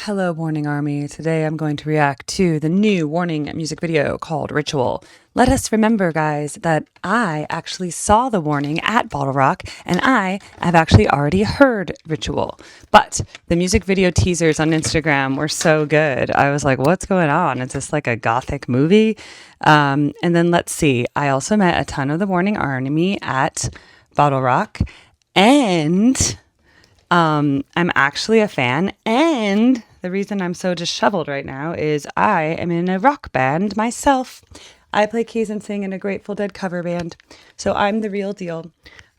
Hello, Warning Army. Today I'm going to react to the new Warning music video called Ritual. Let us remember, guys, that I actually saw the Warning at Bottle Rock, and I have actually already heard Ritual. But the music video teasers on Instagram were so good. I was like, what's going on? Is this like a gothic movie? And then let's see. I also met a ton of the Warning Army at Bottle Rock, and I'm actually a fan, and the reason I'm so disheveled right now is I am in a rock band myself. I play keys and sing in a Grateful Dead cover band, so I'm the real deal.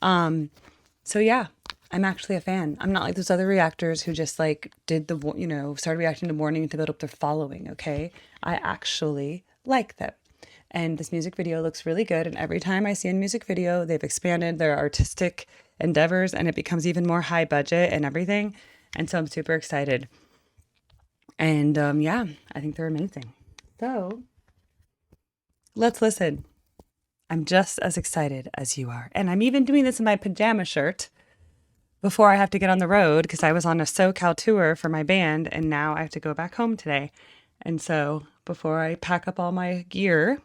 So yeah, I'm actually a fan. I'm not like those other reactors who just like did started reacting to Warning to build up their following, okay? I actually like them. And this music video looks really good, and every time I see a music video, they've expanded their artistic endeavors and it becomes even more high budget and everything. And so I'm super excited. And yeah, I think they're amazing. So let's listen. I'm just as excited as you are. And I'm even doing this in my pajama shirt before I have to get on the road because I was on a SoCal tour for my band and now I have to go back home today. And so before I pack up all my gear,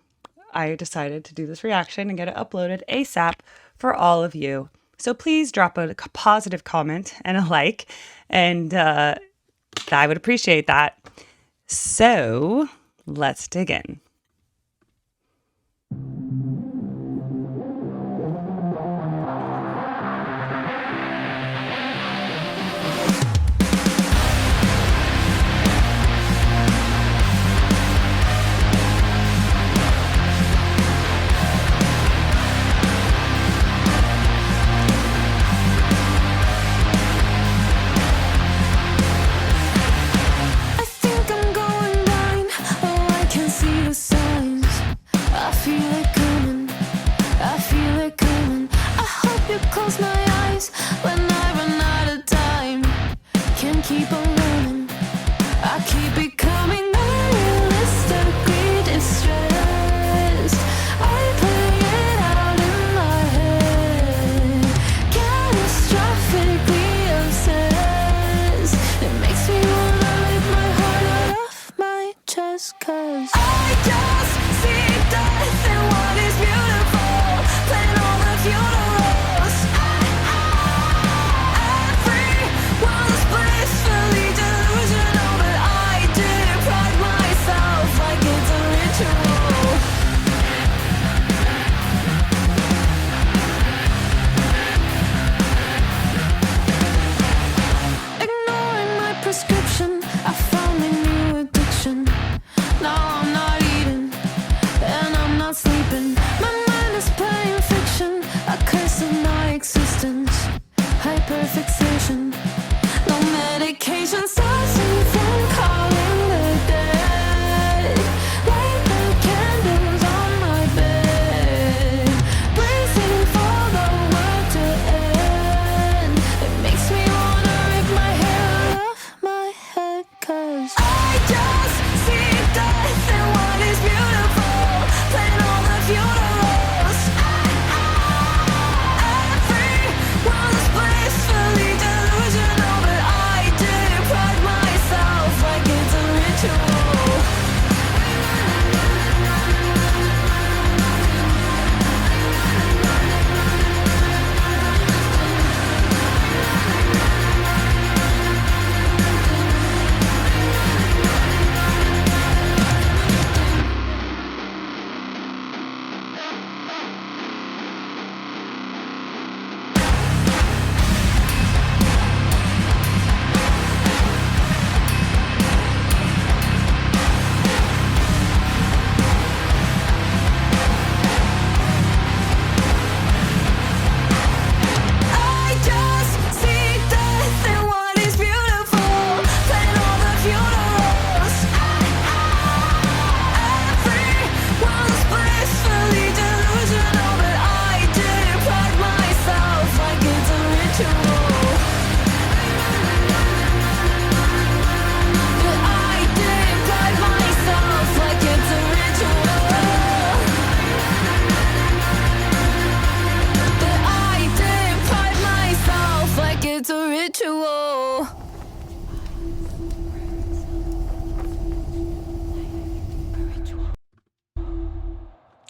I decided to do this reaction and get it uploaded ASAP for all of you. So please drop a positive comment and a like, and I would appreciate that. So let's dig in. Close my eyes when I run out of time. Can't keep on running. I keep becoming unrealistically distressed. I play it out in my head, catastrophically obsessed. It makes me wanna rip my heart out of my chest, 'cause I just see death in what is beautiful, playing all the funerals. I found a new addiction. Now I'm not eating and I'm not sleeping. My mind is playing fiction, a curse of my existence. Hyperfixation, no medication stops me from calling the dead. Light the candles on my bed, bracing for the world to end. It makes me wanna rip my hair off my head, 'cause I just see death in what is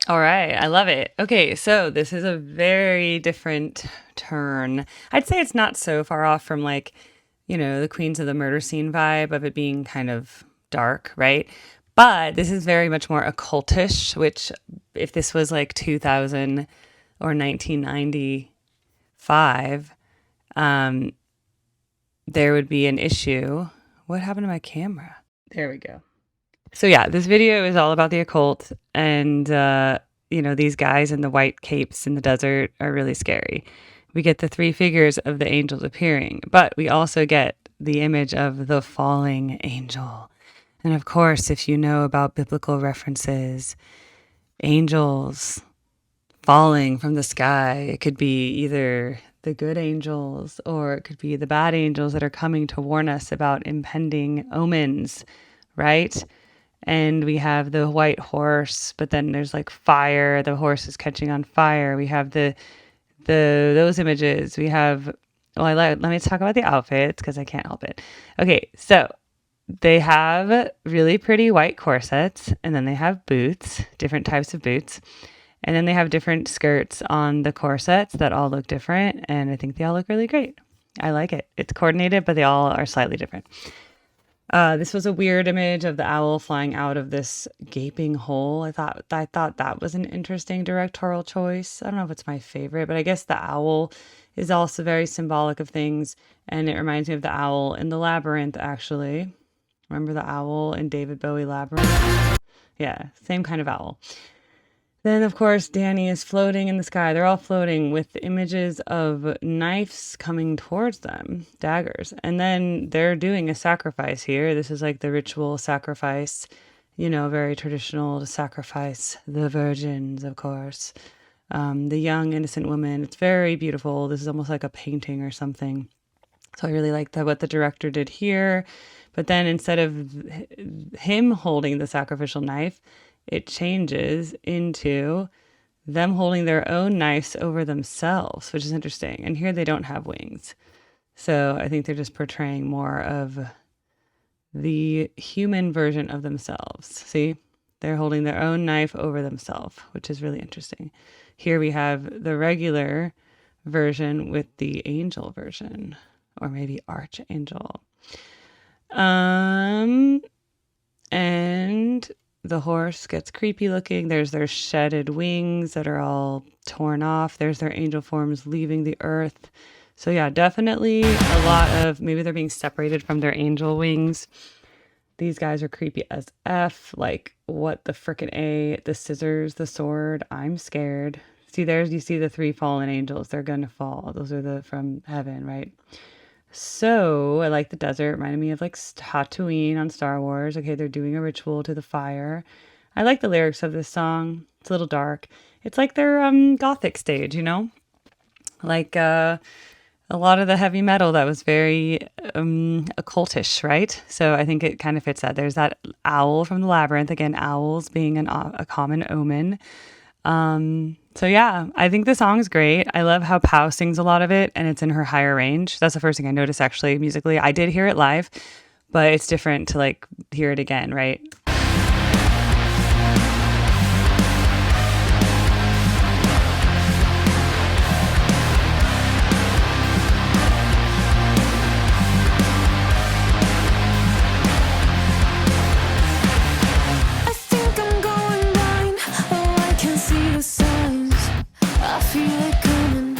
All right, I love it. Okay, so this is a very different turn. I'd say it's not so far off from like, the Queens of the Murder Scene vibe of it being kind of dark, right? But this is very much more occultish, which if this was like 2000 or 1995, there would be an issue. What happened to my camera? There we go. So yeah, this video is all about the occult, and these guys in the white capes in the desert are really scary. We get the three figures of the angels appearing, but we also get the image of the falling angel. And of course, if you know about biblical references, angels falling from the sky, it could be either the good angels or it could be the bad angels that are coming to warn us about impending omens, right? And we have the white horse, but then there's like fire. The horse is catching on fire. We have those images. We have let me talk about the outfits because I can't help it. Okay, so they have really pretty white corsets, and then they have boots, different types of boots. And then they have different skirts on the corsets that all look different, and I think they all look really great. I like it. It's coordinated, but they all are slightly different. This was a weird image of the owl flying out of this gaping hole. I thought that was an interesting directorial choice. I don't know if it's my favorite, but I guess the owl is also very symbolic of things, and it reminds me of the owl in the Labyrinth, actually. Remember the owl in David Bowie Labyrinth? Yeah, same kind of owl. Then, of course, Danny is floating in the sky. They're all floating with images of knives coming towards them, daggers. And then they're doing a sacrifice here. This is like the ritual sacrifice, very traditional to sacrifice the virgins, of course. The young, innocent woman. It's very beautiful. This is almost like a painting or something. So I really like what the director did here. But then instead of him holding the sacrificial knife, it changes into them holding their own knives over themselves, which is interesting. And here they don't have wings. So I think they're just portraying more of the human version of themselves. See, they're holding their own knife over themselves, which is really interesting. Here we have the regular version with the angel version, or maybe archangel. And the horse gets creepy looking. There's their shedded wings that are all torn off. There's their angel forms leaving the earth. So yeah, definitely a lot of, maybe they're being separated from their angel wings. These guys are creepy as F. Like, what the frickin' A, the scissors, the sword. I'm scared. See, you see the three fallen angels. They're gonna fall. Those are from heaven, right? So I like the desert. Reminded me of like Tatooine on Star Wars. Okay, they're doing a ritual to the fire. I like the lyrics of this song. It's a little dark. It's like their gothic stage, like a lot of the heavy metal that was very occultish, right? So I think it kind of fits that. There's that owl from the Labyrinth. Again, owls being a common omen. So yeah, I think the song is great. I love how Pau sings a lot of it, and it's in her higher range. That's the first thing I noticed, actually, musically. I did hear it live, but it's different to like hear it again, right? I think I'm going blind. Oh, I can see the signs. I feel it coming.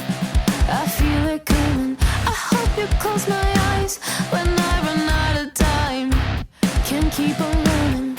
I feel it coming. I hope you close my eyes when I run out of time. Can't keep on running.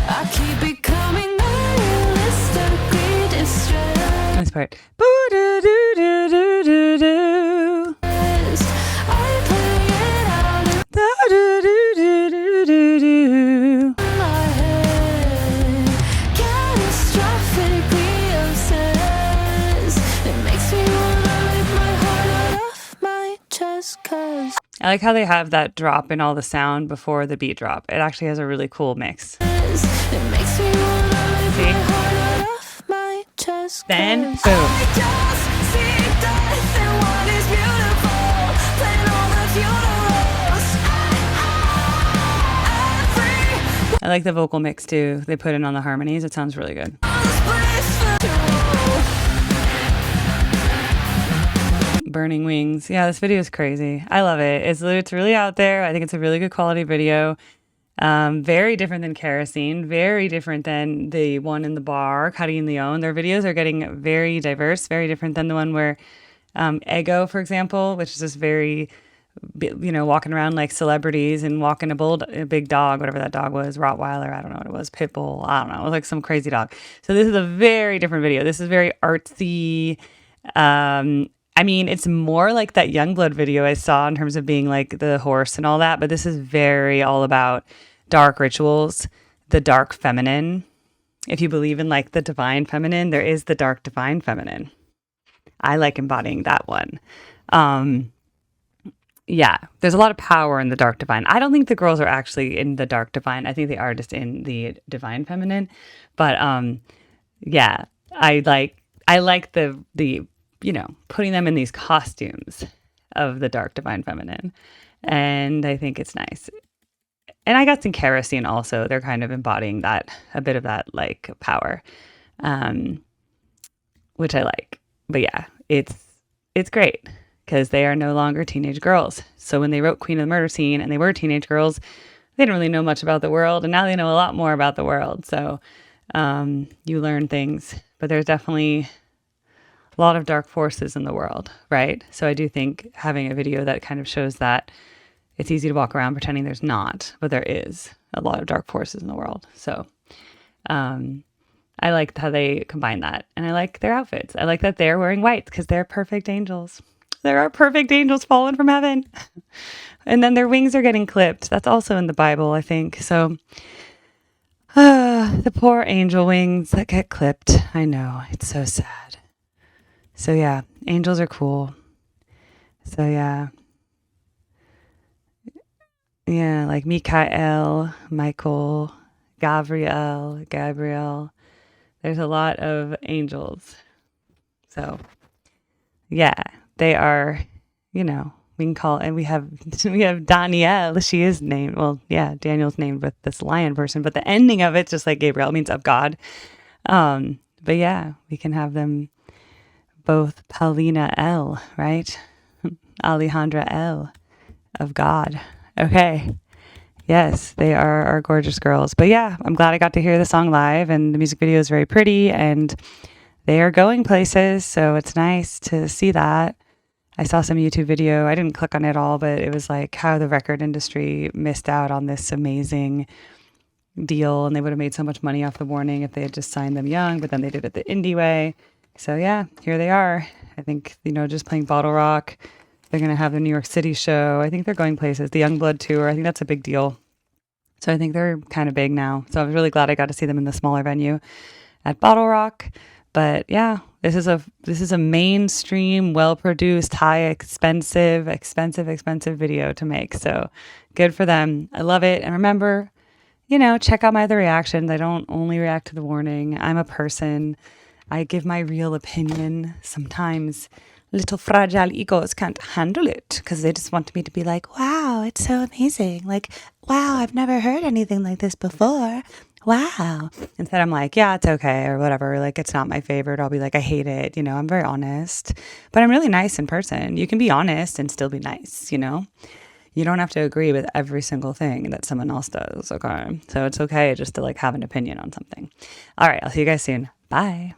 I keep becoming realistically distressed. This part. Boo-doo-doo-doo-doo-doo-doo. I play it out Da-doo-doo-doo-doo-doo-doo. in my head. Catastrophically obsessed. It makes me wanna rip my heart off my chest, 'cause I like how they have that drop in all the sound before the beat drop. It actually has a really cool mix. it makes me wanna rip See? my heart off my chest. Then, 'Cause boom. I just see death in what is beautiful. Playing all the funerals. Every I like the vocal mix too. They put in on the harmonies. It sounds really good. was bliss Burning wings. Yeah, this video is crazy. I love it. It's really out there. I think it's a really good quality video. Very different than Kerosene, very different than the one in the bar, Cuddy and Leon. Their videos are getting very diverse, very different than the one where Ego, for example, which is just very, walking around like celebrities and walking a big dog, whatever that dog was, Rottweiler, I don't know what it was, Pitbull, I don't know, it was like some crazy dog. So this is a very different video. This is very artsy. It's more like that Youngblood video I saw in terms of being like the horse and all that, but this is very all about dark rituals, the dark feminine. If you believe in like the divine feminine, there is the dark divine feminine. I like embodying that one. Yeah, there's a lot of power in the dark divine. I don't think the girls are actually in the dark divine. I think they are just in the divine feminine. But yeah, I like the putting them in these costumes of the dark divine feminine. And I think it's nice. And I guess in Kerosene also, they're kind of embodying a bit of that like power, which I like. But yeah, it's great because they are no longer teenage girls. So when they wrote Queen of the Murder Scene and they were teenage girls, they didn't really know much about the world. And now they know a lot more about the world. So you learn things. But there's definitely a lot of dark forces in the world, right? So I do think having a video that kind of shows that it's easy to walk around pretending there's not, but there is a lot of dark forces in the world. So I like how they combine that. And I like their outfits. I like that they're wearing white because they're perfect angels. There are perfect angels fallen from heaven. And then their wings are getting clipped. That's also in the Bible, I think. So the poor angel wings that get clipped. I know. It's so sad. So yeah, angels are cool. So yeah. Yeah, like Michael, Gabriel. There's a lot of angels. So yeah, they are, we can call, and we have Danielle. She is named, well, yeah, Daniel's named with this lion person, but the ending of it's just like Gabriel means of God. But yeah, we can have them both Paulina L, right? Alejandra L of God. Okay. Yes, they are gorgeous girls. But yeah, I'm glad I got to hear the song live, and the music video is very pretty and they are going places. So it's nice to see that. I saw some YouTube video. I didn't click on it all, but it was like how the record industry missed out on this amazing deal, and they would have made so much money off the warning if they had just signed them young, but then they did it the indie way. So yeah, here they are. I think, just playing Bottle Rock. They're going to have the New York City show. I think they're going places. The Youngblood tour, I think that's a big deal. So I think they're kind of big now. So I was really glad I got to see them in the smaller venue at Bottle Rock. But yeah, this is a mainstream, well-produced, expensive video to make. So good for them. I love it. And remember, check out my other reactions. I don't only react to the warning. I'm a person. I give my real opinion. Sometimes little fragile egos can't handle it because they just want me to be like, wow, it's so amazing. Like, wow, I've never heard anything like this before. Wow. Instead, I'm like, yeah, it's okay or whatever. Like, it's not my favorite. I'll be like, I hate it. I'm very honest, but I'm really nice in person. You can be honest and still be nice, You don't have to agree with every single thing that someone else does. Okay. So it's okay just to like have an opinion on something. All right. I'll see you guys soon. Bye.